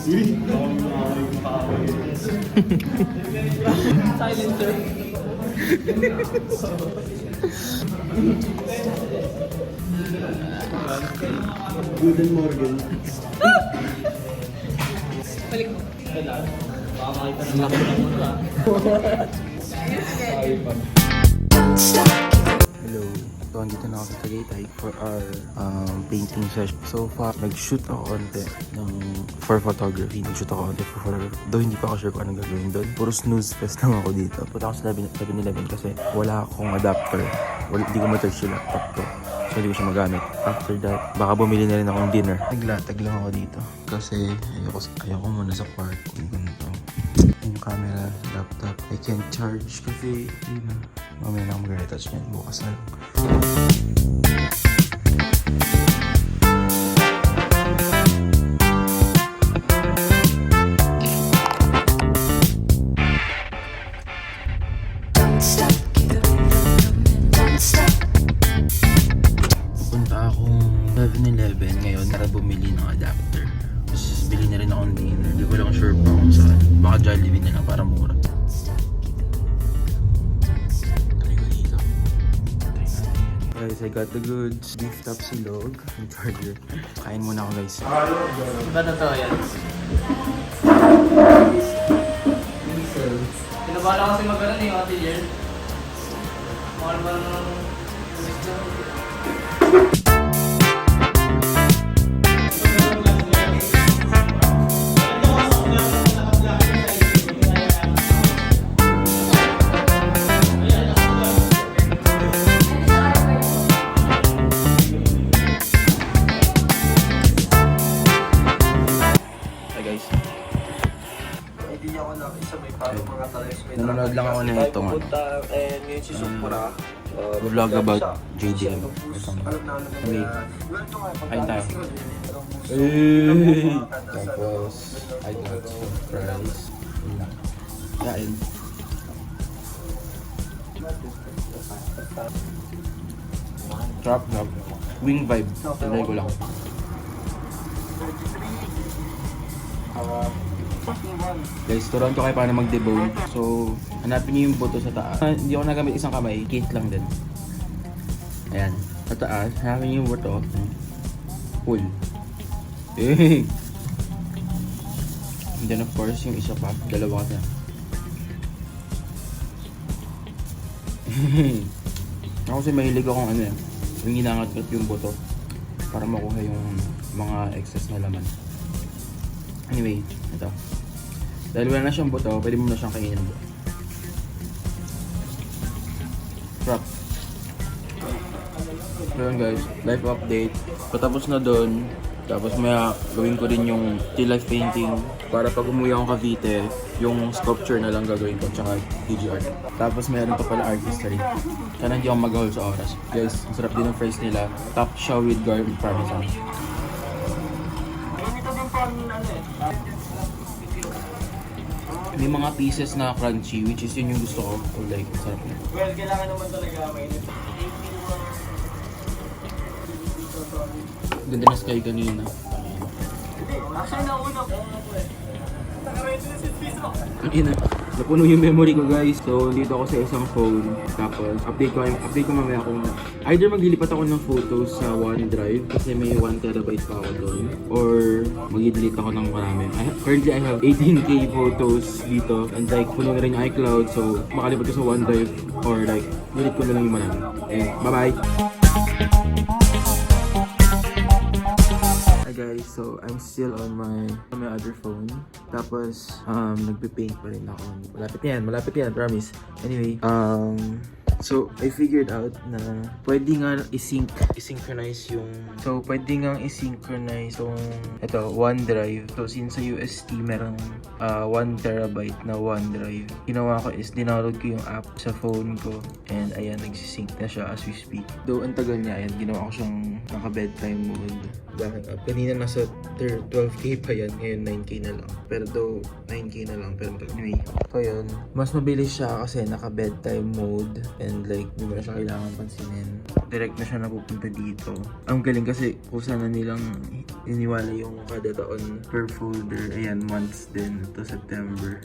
Silencer. Guten Morgen. Balik mo. Baka makita ng laki ng mundo ah. Hello. So, andito na ako sa Tagaytay for our painting session. So far, nag-shoot ako konti for photography. Nag-shoot ako konti for photography. Though hindi pa ako sure kung anong gagawin doon. Puro snooze fest lang ako dito. Punta ako sa 7-Eleven kasi wala akong adapter. Hindi ko ma-charge yung laptop ko. So, hindi ko siya magamit. After that, baka bumili na rin akong dinner. Naglatag lang ako dito. Kasi ayoko muna sa kwarto. Ganito. Yung camera, laptop, I can't charge kasi, yun na. Mamaya na ako mag-retouch niyan. Bukas na lang. Pupunta akong 7-Eleven ngayon para bumili ng adapter. Tapos bili na rin akong dinner. Hindi ko lang sure pa kung saan. Baka Jollibee na lang para mura. Guys, I got the goods. Beef tapsilog and charger. Kain muna ako guys. Diba totoo yan? Pinabala kasi mag-alan yung atelier. Mahal ba ng Nanonood lang ako na itong ano. Vlog about JDM. Okay. Kain tayo. Tapos, I got some fries. Kain. Trap. Wing vibe. Tinry ko lang. Guys, turuan ko kayo paano mag-debone. So, hanapin niyo yung buto sa taas. Hindi ako nagamit isang kamay, kit lang din. Ayan, sa taas, hanapin niyo yung buto. Pull. Eh! And then of course, yung isa pa, dalawa kasi. Ako kasi mahilig akong ano yung ginangat-ngat yung buto para makuha yung mga excess na laman. Anyway, ito. Dahil wala na siyang buto, pwede mo na siyang kainin ng buto. Crap. So yun guys, life update. Patapos na doon. Tapos maya gawin ko din yung still life painting. Para pag umuwi akong Cavite, yung sculpture na lang gagawin ko, tsaka DGR. Tapos mayroon pa pala artistry. Sana hindi ako mag-haul sa oras. Guys, ang sarap din ng fries nila. Top siya with garlic parmesan. May mga pieces na crunchy, which is yun yung gusto ko. So like, sarap na. Well, kailangan naman talaga mainit. Ganda na sky kanina. Actually, nauna ko. Naka-ready na si Piso. Kanina, napuno yung memory ko guys. So, dito ako sa isang phone. Tapos, update ko mamaya kung either maglilipat ako ng photos sa OneDrive kasi may 1TB pa ako doon. Or, mag-delete ako ng marami. Currently, I have 18K photos dito. And like, puno na rin yung iCloud. So, makalipat ko sa OneDrive. Or like, delete ko na lang yung marami. Okay, bye-bye! Guys, so I'm still on my other phone. Tapos nagpe-paint pa rin ako. Malapit yan, promise. Anyway, so I figured out na pwede nga i-synchronize yung ito, OneDrive. So since sa UST merong 1TB na OneDrive, ginawa ko is dinownload ko yung app sa phone ko and ayan, nagsisync na siya as we speak. Though ang tagal niya, ayan, ginawa ko siyang naka-bedtime mode. Kanina nasa 12K pa yan, ngayon 9K na lang. Pero though 9K na lang, pero anyway. So yun, mas mabilis siya kasi naka-bedtime mode and like, hindi mo na siya kailangan pansinin. direct na siya napupunta dito. Ang galing kasi kung sana nilang iniwala yung kada taon per folder. Ayan, months din. Ito September.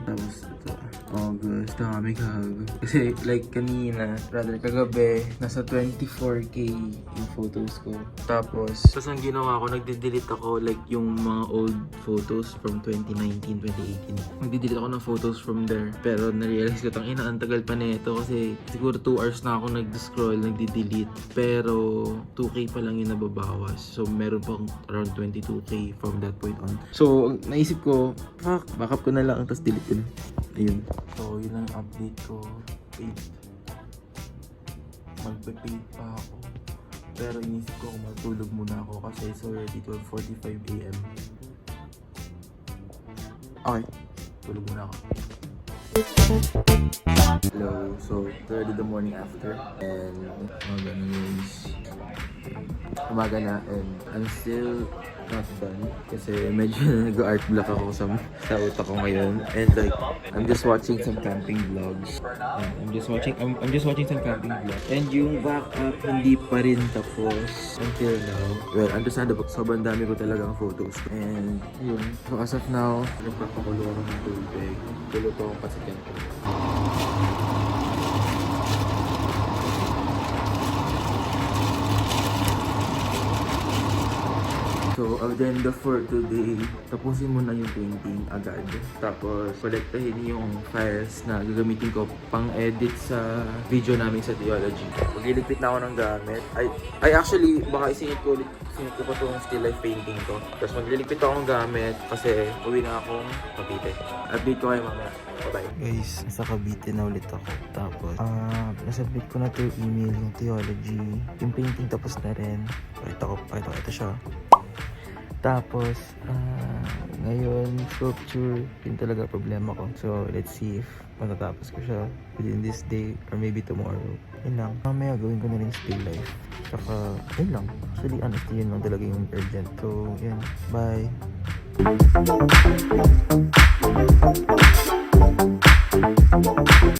Tapos ito August. Dami kag. Kasi like kanina, rather kagabi, nasa 24K yung photos ko. Tapos ang ginawa ko, nagde-delete ako like yung mga old photos from 2019, 2018. Nagde-delete ako ng photos from there. Pero na-realize ko, ang tagal pa nito kasi siguro 2 hours na ako nag-scroll, nagde-delete. Pero 2K pa lang yung nababawas. So meron pang around 22K from that point on. So naisip ko, fuck, backup ko na lang, tapos delete ko na. Ayun. So yun ang update ko. Magpe-paid pa ako. Pero inisip ko kung matulog muna ako kasi it's already 12:45 AM. Okay, tulog muna ako. Hello, so it's already the morning after and umaga na and I'm still not done kasi medyo nag-art block ako sa utak ko ngayon and like I'm just watching some camping vlogs. I'm just watching some camping vlogs and yung backup hindi pa rin tapos until now. Well, understandable, sobrang dami ko talagang photos and yun. So as of now, nagpapakulo ako ng tubig. Tulo ko akong pasikyan ko. So, agenda for today, tapusin mo na yung painting agad. Tapos, kolektahin yung files na gagamitin ko pang-edit sa video namin sa theology. Magliligpit na ako ng gamit. I actually, baka isingit ko pa itong still life painting ko. Tapos magliligpit ako ng gamit kasi uwi na akong Cavite. Update ko kayo mamaya. Bye-bye. Guys, nasa Cavite na ulit ako. Tapos, nasubmit ko na to email yung theology. Yung painting tapos na rin. Ito siya. Tapos, ngayon, sculpture, yun talaga problema ko. So, let's see if matatapos ko siya within this day or maybe tomorrow. Yun lang. Mamaya gawin ko na rin still life. Tsaka, yun lang. Actually, honestly, yun lang talaga yung urgent. So, yun. Bye!